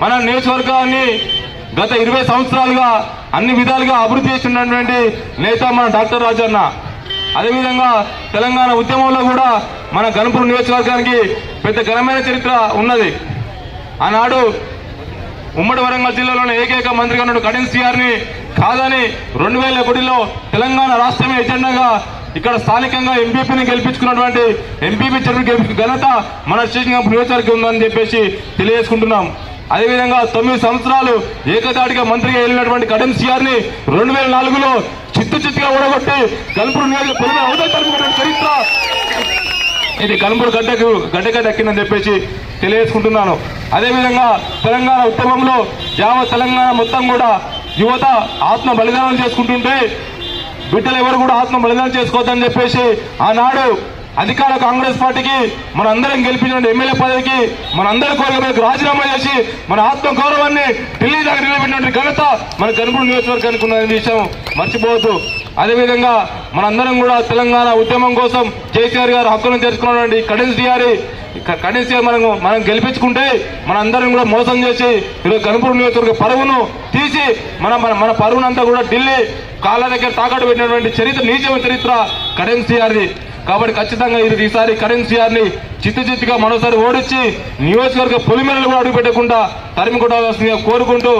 మన నియోజకవర్గాన్ని గత 20 సంవత్సరాలుగా అన్ని విధాలుగా అభివృద్ధి చేస్తున్నటువంటి నేత మన డాక్టర్ రాజన్న. అదేవిధంగా తెలంగాణ ఉద్యమంలో కూడా మన గణపూర్ నియోజకవర్గానికి పెద్ద ఘనమైన చరిత్ర ఉన్నది. ఆనాడు ఉమ్మడి వరంగల్ జిల్లాలోని ఏకైక మంత్రిగా ఉన్న కడియం శ్రీఆర్ని కాదని 2001లో తెలంగాణ రాష్ట్రమే ఎజెండాగా ఇక్కడ స్థానికంగా ఎంపీపీని గెలిపించుకున్నటువంటి ఎంపీపీ చర్యలు గెలిపించిన ఘనత మన స్టేషన్ నియోజకవర్గం ఉందని చెప్పేసి తెలియజేసుకుంటున్నాం. అదేవిధంగా 9 సంవత్సరాలు ఏకదాటిగా మంత్రిగా వెళ్ళినటువంటి కడియం శ్రీఆర్ని 2004లో చిత్తుగా ఓడగొట్టి గణపూర్ నియోజకవర్గ అవతల చరిత్ర ఇది గణపూర్ గడ్డగా దక్కిందని చెప్పేసి తెలియజేసుకుంటున్నాను. అదేవిధంగా తెలంగాణ ఉద్యమంలో యావత్ తెలంగాణ మొత్తం కూడా యువత ఆత్మ బలిదానం చేసుకుంటుంటే బిడ్డలు ఎవరు కూడా ఆత్మ బలిదానం చేసుకోవద్దని చెప్పేసి ఆనాడు అధికార కాంగ్రెస్ పార్టీకి మన అందరం గెలిపించిన ఎమ్మెల్యే పదవికి మన అందరి కోరికలకు రాజీనామా చేసి మన ఆత్మ గౌరవాన్ని ఢిల్లీ దాకా నిలబెట్టినటువంటి ఘనత మన గణపూర్ నియోజకవర్గానికి ఉన్న విషయం మర్చిపోవద్దు. అదేవిధంగా మనందరం కూడా తెలంగాణ ఉద్యమం కోసం కేసీఆర్ గారు హక్కులను తెచ్చుకున్నటువంటి కడియం శ్రీఆర్ మనం గెలిపించుకుంటే మనందరం కూడా మోసం చేసి ఈరోజు గణపూర్ నియోజకవర్గ పరువును తీసి మన పరువునంతా కూడా ఢిల్లీ కాళ్ళ దగ్గర తాకట్టు పెట్టినటువంటి చరిత్ర నీచమైన చరిత్ర కడియం శ్రీఆర్ది. కాబట్టి ఖచ్చితంగా ఈసారి కడియం శ్రీఆర్ని చిత్తుగా మరోసారి ఓడించి నియోజకవర్గ పొలిమేరలు కూడా అడుగు పెట్టకుండా తరిమి కొట్టాల్సిందిగా కోరుకుంటూ